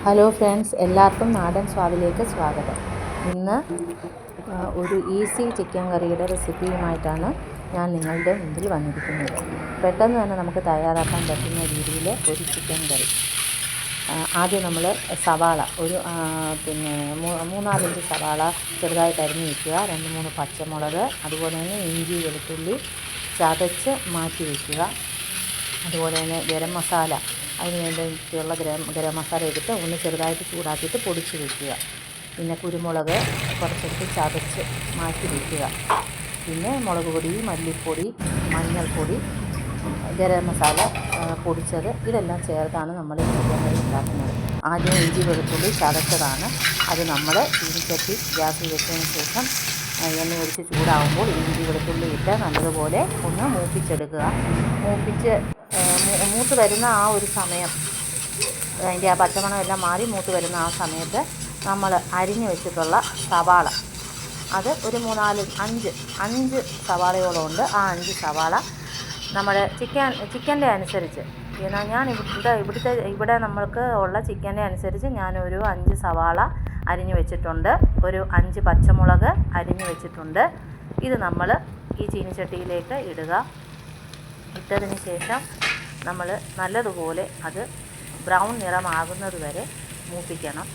Hello friends, എല്ലാവർക്കും നാടൻ സ്വാദിലേക്ക് സ്വാഗതം. ഇന്ന് ഒരു ഈസി ചിക്കൻ കറിയുടെ റെസിപ്പിയുമായിട്ടാണ് ഞാൻ നിങ്ങളുടെ മുമ്പിൽ വന്നിരിക്കുന്നത്. പെട്ടെന്ന് തന്നെ നമുക്ക് തയ്യാറാക്കാൻ പറ്റുന്ന രീതിയിൽ ഒരു ചിക്കൻ കറി. ആദ്യം നമ്മൾ സവാള മൂന്നാലഞ്ച് സവാള ചെറുതായിട്ട് അരിഞ്ഞ് വയ്ക്കുക. 2-3 പച്ചമുളക്, അതുപോലെ തന്നെ ഇഞ്ചി വെളുത്തുള്ളി ചതച്ച് മാറ്റി വയ്ക്കുക. അതുപോലെ തന്നെ ഗരം മസാല, അതിന് വേണ്ടിയിട്ടുള്ള ഗരം മസാല എടുത്ത് ഒന്ന് ചെറുതായിട്ട് ചൂടാക്കിയിട്ട് പൊടിച്ച് വയ്ക്കുക. പിന്നെ കുരുമുളക് കുറച്ചെടുത്ത് ചതച്ച് മാറ്റി വയ്ക്കുക. പിന്നെ മുളക് പൊടി, മല്ലിപ്പൊടി, മഞ്ഞൾപ്പൊടി, ഗരം മസാല പൊടിച്ചത്, ഇതെല്ലാം ചേർത്താണ് നമ്മൾ ചിക്കൻ കറി ഉണ്ടാക്കുന്നത്. ആദ്യം ഇഞ്ചി വെളുത്തുള്ളി ചതച്ചതാണ്. അത് നമ്മൾ ചീനിച്ചട്ടി ഗ്യാസിൽ വെച്ചതിന് ശേഷം എണ്ണ ഒഴിച്ച് ചൂടാകുമ്പോൾ ഇഞ്ചി വെളുത്തുള്ളി ഇട്ട് നല്ലതുപോലെ ഒന്ന് മൂപ്പിച്ചെടുക്കുക. മൂത്ത് വരുന്ന ആ ഒരു സമയം, അതിൻ്റെ ആ പച്ചമണം എല്ലാം മാറി മൂത്ത് വരുന്ന ആ സമയത്ത് നമ്മൾ അരിഞ്ഞു വെച്ചിട്ടുള്ള സവാള, അത് ഒരു 5 സവാളയോളം ഉണ്ട്. ആ 5 സവാള നമ്മുടെ ചിക്കൻ്റെ അനുസരിച്ച്, ഞാൻ ഇവിടെ നമ്മൾക്ക് ഉള്ള ചിക്കൻ്റെ അനുസരിച്ച് ഞാനൊരു 5 സവാള അരിഞ്ഞു വെച്ചിട്ടുണ്ട്. ഒരു 5 പച്ചമുളക് അരിഞ്ഞു വെച്ചിട്ടുണ്ട്. ഇത് നമ്മൾ ഈ ചീനിച്ചട്ടിയിലേക്ക് ഇടുക. ഇട്ടതിന് ശേഷം നമ്മൾ നല്ലതുപോലെ അത് ബ്രൗൺ നിറമാകുന്നത് വരെ മൂപ്പിക്കണം.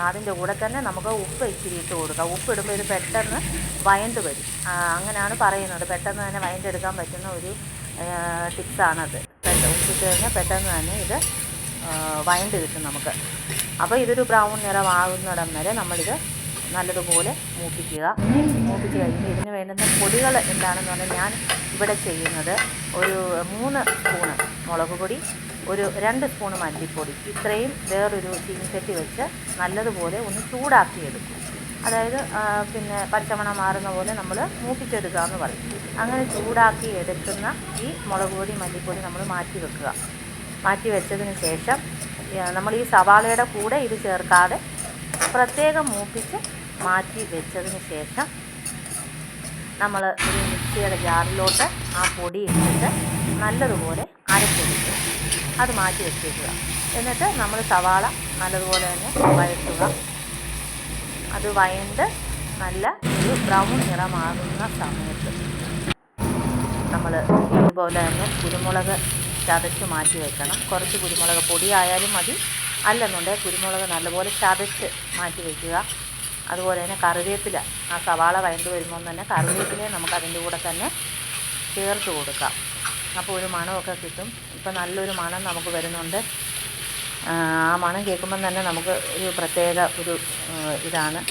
അതിൻ്റെ കൂടെ തന്നെ നമുക്ക് ഉപ്പ് ഇച്ചിരി ഇട്ട് കൊടുക്കാം. ഉപ്പിടുമ്പോൾ ഇത് പെട്ടെന്ന് വഴണ്ട് വരും. അങ്ങനെയാണ് പറയുന്നത്. പെട്ടെന്ന് തന്നെ വഴണ്ടെടുക്കാൻ പറ്റുന്ന ഒരു ടിപ്സാണത്. ഉപ്പിട്ട് കഴിഞ്ഞാൽ പെട്ടെന്ന് തന്നെ ഇത് വഴണ്ട് കിട്ടും നമുക്ക്. അപ്പോൾ ഇതൊരു ബ്രൗൺ നിറമാകുന്നിടം വരെ നമ്മളിത് നല്ലതുപോലെ മൂപ്പിക്കുക. മൂപ്പിച്ച് കഴിഞ്ഞ് ഇതിന് വേണ്ടുന്ന പൊടികൾ എന്താണെന്ന് പറഞ്ഞാൽ, ഞാൻ ഇവിടെ ചെയ്യുന്നത് ഒരു 3 സ്പൂണ് മുളക് പൊടി, ഒരു 2 സ്പൂണ് മല്ലിപ്പൊടി, ഇത്രയും വേറൊരു ചീനിച്ചട്ടി വെച്ച് നല്ലതുപോലെ ഒന്ന് ചൂടാക്കിയെടുക്കും. അതായത് പിന്നെ പച്ചമണം മാറുന്ന പോലെ നമ്മൾ മൂപ്പിച്ചെടുക്കുക എന്ന് പറയും. അങ്ങനെ ചൂടാക്കി എടുക്കുന്ന ഈ മുളക് പൊടി, മല്ലിപ്പൊടി നമ്മൾ മാറ്റി വെക്കുക. മാറ്റി വെച്ചതിന് ശേഷം നമ്മൾ ഈ സവാളയുടെ കൂടെ ഇത് ചേർക്കാതെ പ്രത്യേകം മൂപ്പിച്ച് മാറ്റി വെച്ചതിന് ശേഷം നമ്മൾ ഒരു മിക്സിയുടെ ജാറിലോട്ട് ആ പൊടി ഇട്ടിട്ട് നല്ലതുപോലെ അരച്ചെടുക്കുക. അത് മാറ്റി വെച്ചേക്കുക. എന്നിട്ട് നമ്മൾ സവാള നല്ലതുപോലെ തന്നെ വഴറ്റുക. അത് വഴണ്ട് നല്ല ഒരു ബ്രൗൺ നിറമാകുന്ന സമയത്ത് നമ്മൾ ഇതുപോലെ തന്നെ കുരുമുളക് ചതച്ച് മാറ്റി വെക്കണം. കുറച്ച് കുരുമുളക് പൊടി ആയാലും മതി, അല്ലെന്നുണ്ടെങ്കിൽ കുരുമുളക് നല്ലപോലെ ചതച്ച് മാറ്റി വയ്ക്കുക. അതുപോലെ തന്നെ കറിവേപ്പില, ആ സവാള വഴണ്ട് വരുമ്പോൾ തന്നെ കറിവേപ്പിലയെ നമുക്ക് അതിൻ്റെ കൂടെ തന്നെ ചേർത്ത് കൊടുക്കാം. അപ്പോൾ ഒരു മണമൊക്കെ കിട്ടും. ഇപ്പോൾ നല്ലൊരു മണം നമുക്ക് വരുന്നുണ്ട്. ആ മണം കേൾക്കുമ്പം തന്നെ നമുക്ക് ഒരു പ്രത്യേക ഒരു ഇതാണ്.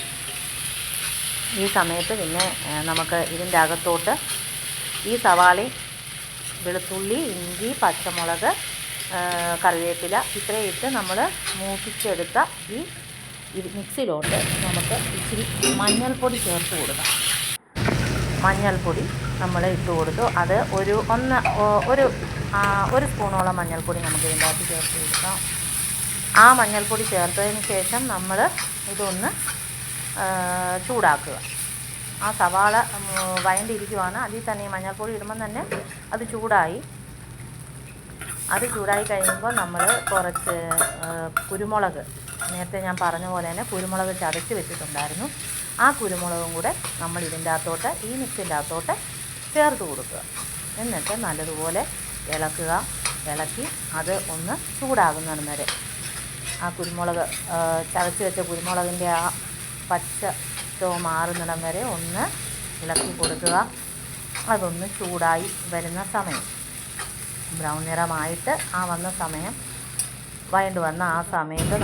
ഈ സമയത്ത് പിന്നെ നമുക്ക് ഇതിൻ്റെ അകത്തോട്ട് ഈ സവാളയും വെളുത്തുള്ളി, ഇഞ്ചി, പച്ചമുളക്, കറിവേപ്പില ഇത്രയും ഇട്ട് നമ്മൾ മൂപ്പിച്ചെടുത്ത ഈ മിക്സിയിലോട്ട് നമുക്ക് ഇച്ചിരി മഞ്ഞൾപ്പൊടി ചേർത്ത് കൊടുക്കാം. മഞ്ഞൾപ്പൊടി നമ്മൾ ഇട്ട് കൊടുത്തു. അത് ഒരു സ്പൂണോളം മഞ്ഞൾപ്പൊടി നമുക്ക് ഇതിൻ്റെ അകത്ത് ചേർത്ത് കൊടുക്കാം. ആ മഞ്ഞൾപ്പൊടി ചേർത്തതിന് ശേഷം നമ്മൾ ഇതൊന്ന് ചൂടാക്കുക. ആ സവാള വഴണ്ടിരിക്കുവാണ്. അതിൽ തന്നെ ഈ മഞ്ഞൾപ്പൊടി ഇടുമ്പം തന്നെ അത് ചൂടായി കഴിയുമ്പോൾ നമ്മൾ കുറച്ച് കുരുമുളക്, നേരത്തെ ഞാൻ പറഞ്ഞ പോലെ തന്നെ കുരുമുളക് ചതച്ച് വെച്ചിട്ടുണ്ടായിരുന്നു. ആ കുരുമുളകും കൂടെ നമ്മൾ ഇതിൻ്റെ അകത്തോട്ട്, ഈ മിക്സിൻ്റെ അകത്തോട്ട് ചേർത്ത് കൊടുക്കുക. എന്നിട്ട് നല്ലതുപോലെ ഇളക്കി അത് ഒന്ന് ചൂടാകുന്നിടം വരെ, ആ കുരുമുളക് ചതച്ച് വെച്ച കുരുമുളകിൻ്റെ ആ പച്ച ചുവ മാറുന്നിടം വരെ ഒന്ന് ഇളക്കി കൊടുക്കുക. അതൊന്ന് ചൂടായി വരുന്ന സമയം, ബ്രൗൺ നിറമായിട്ട് വന്ന സമയം, വഴണ്ട് വന്ന ആ സമയത്ത്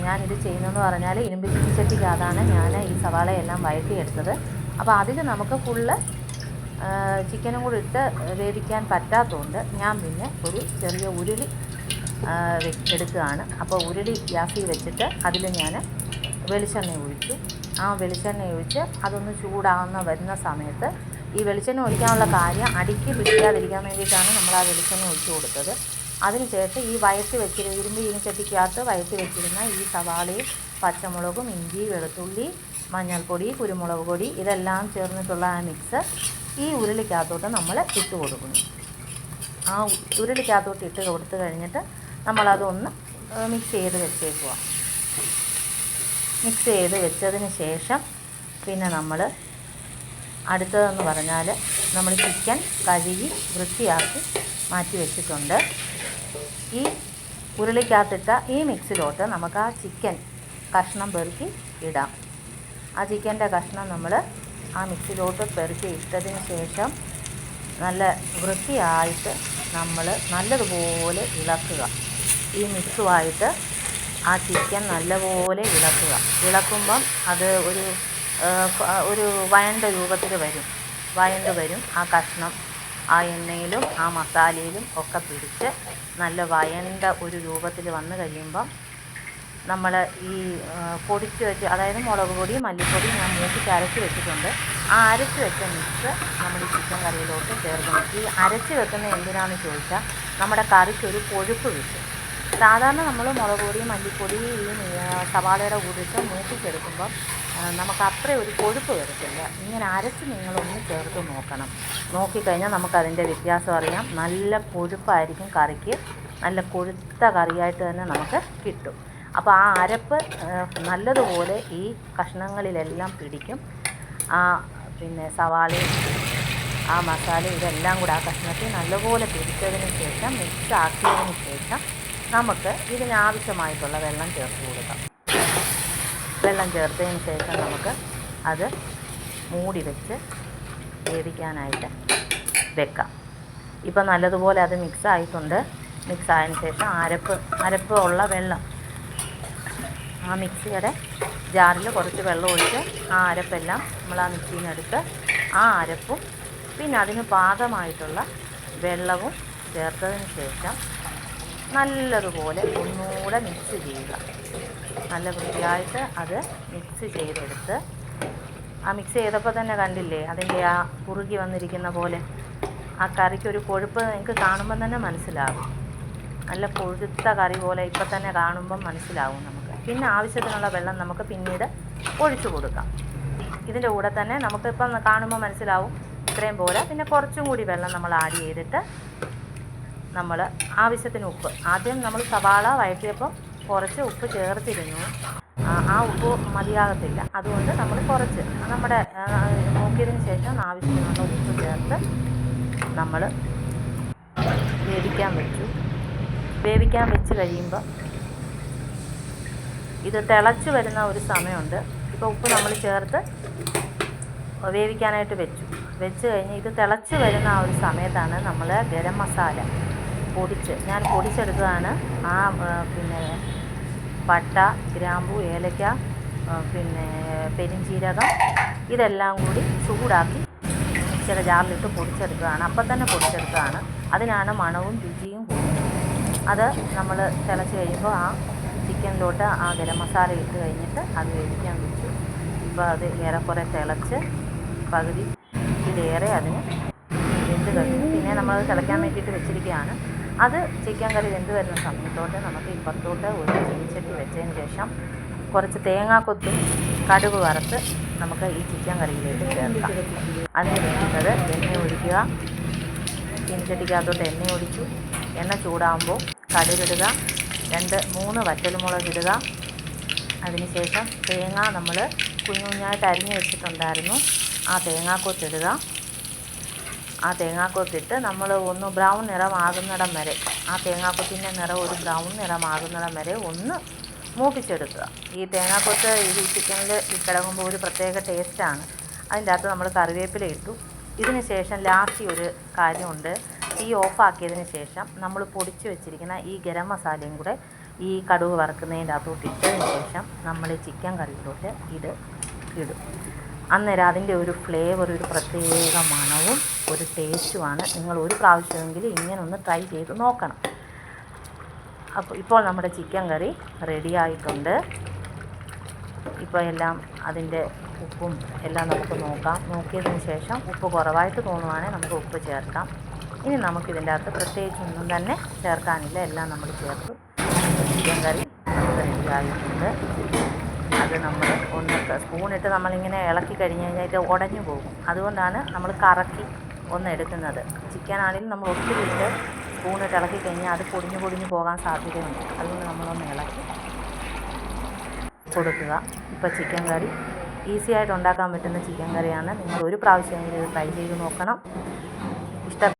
ഞാനിത് ചെയ്യുന്നതെന്ന് പറഞ്ഞാൽ ഇരുമ്പ് ചീനിച്ചട്ടിക്കകത്താണ് ഞാൻ ഈ സവാളയെല്ലാം വഴറ്റിയെടുത്തത്. അപ്പോൾ അതിൽ നമുക്ക് ഫുള്ള് ചിക്കനും കൂടി ഇട്ട് വേവിക്കാൻ പറ്റാത്തതുകൊണ്ട് ഞാൻ പിന്നെ ഒരു ചെറിയ ഉരുളി എടുക്കുകയാണ്. അപ്പോൾ ഉരുളി ഗ്യാസിൽ വെച്ചിട്ട് അതിൽ ഞാൻ വെളിച്ചെണ്ണ ഒഴിച്ചു. ആ വെളിച്ചെണ്ണ ഒഴിച്ച് അതൊന്ന് വരുന്ന സമയത്ത്, ഈ വെളിച്ചെണ്ണ ഒഴിക്കാനുള്ള കാര്യം അടിക്ക് പിടിക്കാതിരിക്കാൻ വേണ്ടിയിട്ടാണ് നമ്മൾ ആ വെളിച്ചെണ്ണ ഒഴിച്ചു കൊടുത്തത്. അതിനുശേഷം ഈ ഇരുമ്പ് ചീനിച്ചട്ടിക്കകത്ത് വഴറ്റി വെച്ചിരുന്ന ഈ സവാളയും പച്ചമുളകും, ഇഞ്ചി, വെളുത്തുള്ളി, മഞ്ഞൾപ്പൊടി, കുരുമുളക് പൊടി ഇതെല്ലാം ചേർന്നിട്ടുള്ള ആ മിക്സ് ഈ ഉരുളിക്കകത്തോട്ട് നമ്മൾ ഇട്ട് കൊടുക്കുന്നു. ആ ഉരുളിക്കകത്തോട്ട് ഇട്ട് കൊടുത്തു കഴിഞ്ഞിട്ട് നമ്മളതൊന്ന് മിക്സ് ചെയ്ത് വെച്ചേക്കുക. മിക്സ് ചെയ്ത് വെച്ചതിന് ശേഷം പിന്നെ നമ്മൾ അടുത്തതെന്ന് പറഞ്ഞാൽ നമ്മൾ ചിക്കൻ കഴുകി വൃത്തിയാക്കി മാറ്റി വെച്ചിട്ടുണ്ട്. ഈ ഉരുളിക്കകത്തിട്ട ഈ മിക്സിലോട്ട് നമുക്ക് ആ ചിക്കൻ കഷ്ണം പെറുക്കി ഇടാം. ആ ചിക്കൻ്റെ കഷ്ണം നമ്മൾ ആ മിക്സിലോട്ട് പെറുക്കി ഇട്ടതിന് ശേഷം നല്ല വൃത്തിയായിട്ട് നമ്മൾ നല്ലതുപോലെ ഇളക്കുക. ഈ മിക്സുമായിട്ട് ആ ചിക്കൻ നല്ലപോലെ ഇളക്കുക. ഇളക്കുമ്പം അത് ഒരു വഴണ്ട രൂപത്തിൽ വഴണ്ട് വരും. ആ കഷ്ണം ആ എണ്ണയിലും ആ മസാലയിലും ഒക്കെ പിടിച്ച് നല്ല വഴണ്ട ഒരു രൂപത്തിൽ വന്നു കഴിയുമ്പം നമ്മൾ ഈ പൊടിച്ച് വെച്ച്, അതായത് മുളക് പൊടി മല്ലിപ്പൊടി ഞാൻ മൂപ്പിച്ച് അരച്ച് വെച്ചിട്ടുണ്ട്. ആ അരച്ച് വെച്ച മിക്സ് നമ്മൾ ഈ ചിക്കൻ കറിയിലോട്ട് ചേർക്കണം. ഈ അരച്ച് വെക്കുന്നത് എന്തിനാണെന്ന് ചോദിച്ചാൽ നമ്മുടെ കറിക്കൊരു കൊഴുപ്പ് കിട്ടും. സാധാരണ നമ്മൾ മുളക് പൊടി മല്ലിപ്പൊടി ഈ സവാളയുടെ കൂടിയിട്ട് മൂപ്പിച്ചെടുക്കുമ്പം നമുക്ക് അത്ര ഒരു കൊഴുപ്പ് വരത്തില്ല. ഇങ്ങനെ അരച്ച് നിങ്ങളൊന്ന് ചേർത്ത് നോക്കണം. നോക്കിക്കഴിഞ്ഞാൽ നമുക്കതിൻ്റെ വ്യത്യാസം അറിയാം. നല്ല കൊഴുപ്പായിരിക്കും കറിക്ക്. നല്ല കൊഴുത്ത കറിയായിട്ട് തന്നെ നമുക്ക് കിട്ടും. അപ്പോൾ ആ അരപ്പ് നല്ലതുപോലെ ഈ കഷ്ണങ്ങളിലെല്ലാം പിടിക്കും. പിന്നെ സവാളയും ആ മസാല ഇതെല്ലാം കൂടെ ആ കഷ്ണത്തിൽ നല്ലപോലെ പിടിച്ചതിന് ശേഷം മിക്സ് ആക്കിയതിന് ശേഷം നമുക്ക് ഇതിനാവശ്യമായിട്ടുള്ള വെള്ളം ചേർത്ത് കൊടുക്കാം. വെള്ളം ചേർത്തതിന് ശേഷം നമുക്ക് അത് മൂടി വെച്ച് വേവിക്കാനായിട്ട് വെക്കാം. ഇപ്പം നല്ലതുപോലെ അത് മിക്സ് ആയിട്ടുണ്ട്. മിക്സ് ആയതിന് ശേഷം അരപ്പ് ഉള്ള വെള്ളം ആ മിക്സിയുടെ ജാറിൽ കുറച്ച് വെള്ളം ഒഴിച്ച് ആ അരപ്പെല്ലാം നമ്മൾ ആ മിക്സിയിൽ നിന്ന് എടുത്ത് ആ അരപ്പും പിന്നെ അതിന് പാകമായിട്ടുള്ള വെള്ളവും ചേർത്തതിന് ശേഷം നല്ലതുപോലെ ഒന്നുകൂടെ മിക്സ് ചെയ്യുക. നല്ല വൃത്തിയായിട്ട് അത് മിക്സ് ചെയ്തെടുത്ത് ആ മിക്സ് ചെയ്തപ്പോൾ തന്നെ കണ്ടില്ലേ അതിൻ്റെ ആ കുറുകി വന്നിരിക്കുന്ന പോലെ ആ കറിക്കൊരു കൊഴുപ്പ് നിങ്ങൾക്ക് കാണുമ്പം തന്നെ മനസ്സിലാകും. നല്ല കൊഴുത്ത കറി പോലെ ഇപ്പം തന്നെ കാണുമ്പം മനസ്സിലാവും നമുക്ക്. പിന്നെ ആവശ്യത്തിനുള്ള വെള്ളം നമുക്ക് പിന്നീട് ഒഴിച്ചു കൊടുക്കാം. ഇതിൻ്റെ കൂടെ തന്നെ നമുക്കിപ്പം കാണുമ്പോൾ മനസ്സിലാവും ഇത്രയും പോരാ, പിന്നെ കുറച്ചും കൂടി വെള്ളം നമ്മൾ ആഡ് ചെയ്തിട്ട് നമ്മൾ ആവശ്യത്തിന് ഉപ്പ്, ആദ്യം നമ്മൾ സവാള വഴറ്റിയപ്പോൾ കുറച്ച് ഉപ്പ് ചേർത്തിരുന്നു. ആ ഉപ്പ് മതിയാകത്തില്ല. അതുകൊണ്ട് നമ്മൾ കുറച്ച് നമ്മുടെ നോക്കിയതിന് ശേഷം ആവശ്യത്തിനുള്ള ഉപ്പ് ചേർത്ത് നമ്മൾ വേവിക്കാൻ വെച്ച് കഴിയുമ്പോൾ ഇത് തിളച്ച് വരുന്ന ഒരു സമയമുണ്ട്. ഇപ്പോൾ ഉപ്പ് നമ്മൾ ചേർത്ത് വേവിക്കാനായിട്ട് വെച്ച് കഴിഞ്ഞ് ഇത് തിളച്ച് വരുന്ന ആ ഒരു സമയത്താണ് നമ്മൾ ഗരം മസാല ഞാൻ പൊടിച്ചെടുത്തതാണ്. പിന്നെ പട്ട, ഗ്രാമ്പു, ഏലക്ക, പിന്നെ പെരുംജീരകം ഇതെല്ലാം കൂടി ചൂടാക്കി മിക്സിയുടെ ജാറിലിട്ട് പൊടിച്ചെടുത്തതാണ്. അപ്പം തന്നെ പൊടിച്ചെടുത്തതാണ്. അതിനാണ് മണവും രുചിയും കൂടുന്നത്. അത് നമ്മൾ തിളച്ച് കഴിയുമ്പോൾ ആ ചിക്കനിലോട്ട് ആ ഗരം മസാല ഇട്ട് കഴിഞ്ഞിട്ട് അത് വേവിക്കാൻ വെച്ചു. ഇപ്പോൾ അത് ഏറെക്കുറെ തിളച്ച് പകുതി ഇതിലേറെ അതിന് വെന്ത് കഴിഞ്ഞു. പിന്നെ നമ്മളത് തിളയ്ക്കാൻ വേണ്ടിയിട്ട് വെച്ചിരിക്കുകയാണ്. അത് ചിക്കൻ കറി വെന്ത് വരുന്ന സമയത്തോട്ട് നമുക്ക് ഇപ്പുറത്തോട്ട് ഒരു ചീനിച്ചട്ടി വെച്ചതിന് ശേഷം കുറച്ച് തേങ്ങാക്കൊത്തും കടുക് വറുത്ത് നമുക്ക് ഈ ചിക്കൻ കറിയിലേക്ക് ചേർക്കാം. അതിന് വേണ്ടുന്നത് എണ്ണ ഒഴിക്കുക. ചീനിച്ചട്ടിക്കകത്തോട്ട് എണ്ണ ഒഴിച്ചു. എണ്ണ ചൂടാകുമ്പോൾ കടുകിടുക, 2-3 വറ്റൽമുളക് ഇടുക. അതിനുശേഷം തേങ്ങ നമ്മൾ കുഞ്ഞുകുഞ്ഞായിട്ട് അരിഞ്ഞ് വെച്ചിട്ടുണ്ടായിരുന്നു. ആ തേങ്ങാക്കൊത്തിടുക. ആ തേങ്ങാക്കൊത്തിട്ട് നമ്മൾ ഒന്ന് ബ്രൗൺ നിറമാകുന്നിടം വരെ, ആ തേങ്ങാക്കൊത്തിൻ്റെ നിറം ഒരു ബ്രൗൺ നിറമാകുന്നിടം വരെ ഒന്ന് മൂപ്പിച്ചെടുക്കുക. ഈ തേങ്ങാക്കൊത്ത് ഈ ചിക്കനിൽ കിടങ്ങുമ്പോൾ ഒരു പ്രത്യേക ടേസ്റ്റാണ്. അതിൻ്റെ അകത്ത് നമ്മൾ കറിവേപ്പില ഇട്ടു. ഇതിന് ശേഷം ലാസ്റ്റ് ഒരു കാര്യമുണ്ട്. തീ ഓഫാക്കിയതിന് ശേഷം നമ്മൾ പൊടിച്ച് വെച്ചിരിക്കുന്ന ഈ ഗരം മസാലയും കൂടെ ഈ കടുക് വറുക്കുന്നതിൻ്റെ അകത്തോട്ട് ഇട്ടതിന് ശേഷം നമ്മൾ ചിക്കൻ കറിയിലോട്ട് ഇടും. അന്നേരം അതിൻ്റെ ഒരു ഫ്ലേവർ, ഒരു പ്രത്യേക മണവും ഒരു ടേസ്റ്റുമാണ്. നിങ്ങൾ ഒരു പ്രാവശ്യമെങ്കിലും ഇങ്ങനെ ഒന്ന് ട്രൈ ചെയ്ത് നോക്കണം. അപ്പോൾ ഇപ്പോൾ നമ്മുടെ ചിക്കൻ കറി റെഡിയായിട്ടുണ്ട്. ഇപ്പോൾ എല്ലാം അതിൻ്റെ ഉപ്പും എല്ലാം നമുക്ക് നോക്കാം. നോക്കിയതിന് ശേഷം ഉപ്പ് കുറവായിട്ട് തോന്നുവാണെങ്കിൽ നമുക്ക് ഉപ്പ് ചേർക്കാം. ഇനി നമുക്കിതിൻ്റെ അകത്ത് പ്രത്യേകിച്ചൊന്നും തന്നെ ചേർക്കാനില്ല. എല്ലാം നമ്മൾ ചേർത്തു. ചിക്കൻ കറി നമുക്ക് റെഡിയായിട്ടുണ്ട്. അത് നമ്മൾ സ്പൂണിട്ട് നമ്മളിങ്ങനെ ഇളക്കി കഴിഞ്ഞ് കഴിഞ്ഞാൽ ഉടഞ്ഞു പോകും. അതുകൊണ്ടാണ് നമ്മൾ കറക്കി ഒന്ന് എടുക്കുന്നത്. ചിക്കനാണെങ്കിലും നമ്മൾ ഒത്തിരി ഇട്ട് സ്പൂണിട്ട് ഇളക്കി കഴിഞ്ഞാൽ അത് പൊടിഞ്ഞു പോകാൻ സാധ്യതയുണ്ട്. അതുകൊണ്ട് നമ്മളൊന്ന് ഇളക്കി കൊടുക്കുക. ഇപ്പോൾ ചിക്കൻ കറി ഈസി ആയിട്ട് ഉണ്ടാക്കാൻ പറ്റുന്ന ചിക്കൻ കറിയാണ്. നിങ്ങൾ ഒരു പ്രാവശ്യമെങ്കിലും ഇത് ട്രൈ ചെയ്ത് നോക്കണം.